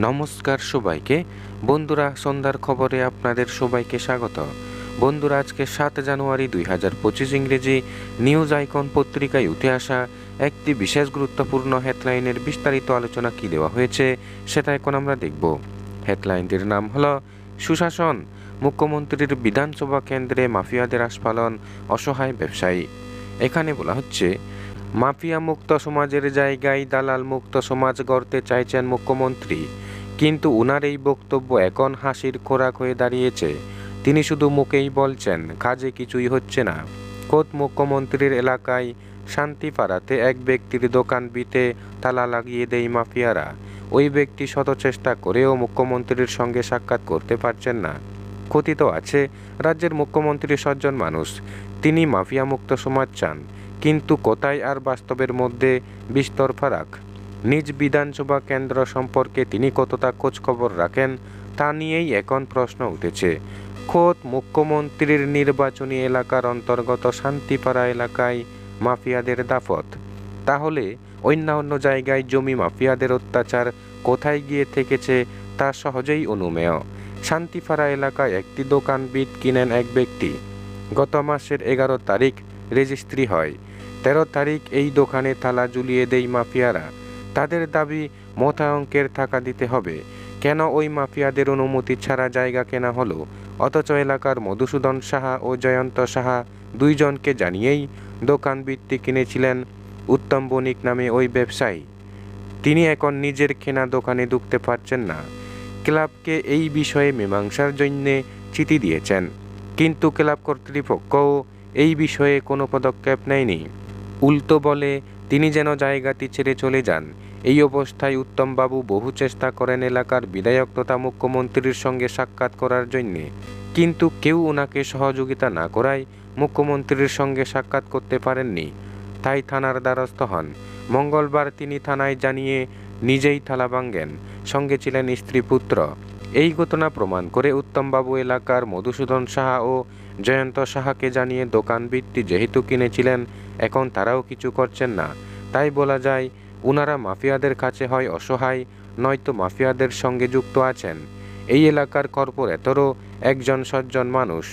নমস্কার সবাইকে বন্ধুরা, সন্ধ্যার খবরে আপনাদের সবাইকে স্বাগত। বন্ধুরা, আজকে 7 জানুয়ারি 2025 ইংরেজি নিউজ আইকন পত্রিকায় উঠে আসা একটি বিশেষ গুরুত্বপূর্ণ হেডলাইনের বিস্তারিত আলোচনা কি দেওয়া হয়েছে সেটা এখন আমরা দেখব। হেডলাইনটির নাম হলো সুশাসন, মুখ্যমন্ত্রীর বিধানসভা কেন্দ্রে মাফিয়াদের আস্ফালন, অসহায় ব্যবসায়ী। এখানে বলা হচ্ছে, মাফিয়া মুক্ত সমাজের জায়গায় দালাল মুক্ত সমাজ গড়তে চাইছেন মুখ্যমন্ত্রী, কিন্তু উনার এই বক্তব্য এখন হাসির খোরাক হয়ে দাঁড়িয়েছে। তিনি শুধু মুখেই বলছেন, কাজে কিছুই হচ্ছে না। খোদ মুখ্যমন্ত্রীর এলাকায় শান্তিপাড়াতে এক ব্যক্তির দোকান বিতে তালা লাগিয়ে দেয় মাফিয়ারা। ওই ব্যক্তি শত চেষ্টা করেও মুখ্যমন্ত্রীর সঙ্গে সাক্ষাৎ করতে পারছেন না। কথিত আছে, রাজ্যের মুখ্যমন্ত্রী সজ্জন মানুষ, তিনি মাফিয়া মুক্ত সমাজ চান, কিন্তু কোথায় আর বাস্তবের মধ্যে বিস্তর ফারাক। নিজ বিধানসভা কেন্দ্র সম্পর্কে তিনি কতটা খোঁজখবর রাখেন তা নিয়েই এখন প্রশ্ন উঠেছে। খোদ মুখ্যমন্ত্রীর নির্বাচনী এলাকার অন্তর্গত শান্তিপাড়া এলাকায় মাফিয়াদের দাপট, তাহলে অন্যান্য জায়গায় জমি মাফিয়াদের অত্যাচার কোথায় গিয়ে থেকেছে তা সহজেই অনুমেয়। শান্তিপাড়া এলাকায় একটি দোকান বিট কিনেন এক ব্যক্তি। গত মাসের 11 তারিখ রেজিস্ট্রি হয়। 13 তারিখ এই দোকানে তালা ঝুলিয়ে দেয় মাফিয়ারা। তাদের দাবি, মোটা অঙ্কের টাকা দিতে হবে। কেন ওই মাফিয়াদের অনুমতি ছাড়া জায়গা কেনা হলো? অথচ এলাকার মধুসূদন সাহা ও জয়ন্ত সাহা দুইজনকে জানিয়েই দোকান বৃত্তি কিনেছিলেন উত্তম বণিক নামে ওই ব্যবসায়ী। তিনি এখন নিজের কেনা দোকানে ঢুকতে পারছেন না। ক্লাবকে এই বিষয়ে মীমাংসার জন্য চিঠি দিয়েছেন, কিন্তু ক্লাব কর্তৃপক্ষও এই বিষয়ে কোনো পদক্ষেপ নেয়নি। উল্টো বলে তিনি যেন জায়গাটি ছেড়ে চলে যান। এই অবস্থায় উত্তমবাবু বহু চেষ্টা করেন এলাকার বিধায়ক তথা মুখ্যমন্ত্রীর সঙ্গে সাক্ষাৎ করার জন্যে, কিন্তু কেউ ওনাকে সহযোগিতা না করায় মুখ্যমন্ত্রীর সঙ্গে সাক্ষাৎ করতে পারেননি। তাই থানার দ্বারস্থ হন। মঙ্গলবার তিনি থানায় জানিয়ে নিজেই তালা ভাঙেন। সঙ্গে ছিলেন স্ত্রী পুত্র। এই ঘটনা প্রমাণ করে উত্তমবাবু এলাকার মধুসূদন সাহা ও জয়ন্ত সাহাকে জানিয়ে দোকান বৃত্তি যেহেতু কিনেছিলেন, এখন তারাও কিছু করছেন না। তাই বলা যায়, উনারা মাফিয়াদের কাছে হয় অসহায়, নয়তো মাফিয়াদের সঙ্গে যুক্ত আছেন। এই এলাকার কর্পোরেটরও একজন সজ্জন মানুষ,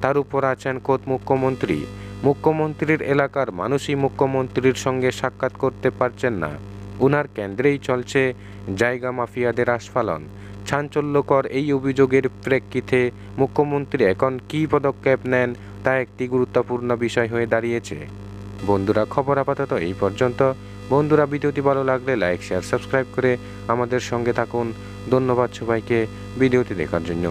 তার উপর আছেন খোদ মুখ্যমন্ত্রী। মুখ্যমন্ত্রীর এলাকার মানুষই মুখ্যমন্ত্রীর সঙ্গে সাক্ষাৎ করতে পারছেন না। উনার কেন্দ্রেই চলছে জায়গা মাফিয়াদের আস্ফালন। চাঞ্চল্যকর এই অভিযোগের প্রেক্ষিতে মুখ্যমন্ত্রী এখন কী পদক্ষেপ নেন তা একটি গুরুত্বপূর্ণ বিষয় হয়ে দাঁড়িয়েছে। বন্ধুরা, খবর আপাতত এই পর্যন্ত। বন্ধুরা, ভিডিওটি ভালো লাগলে লাইক, শেয়ার, সাবস্ক্রাইব করে আমাদের সঙ্গে থাকুন। ধন্যবাদ সবাইকে ভিডিওটি দেখার জন্য।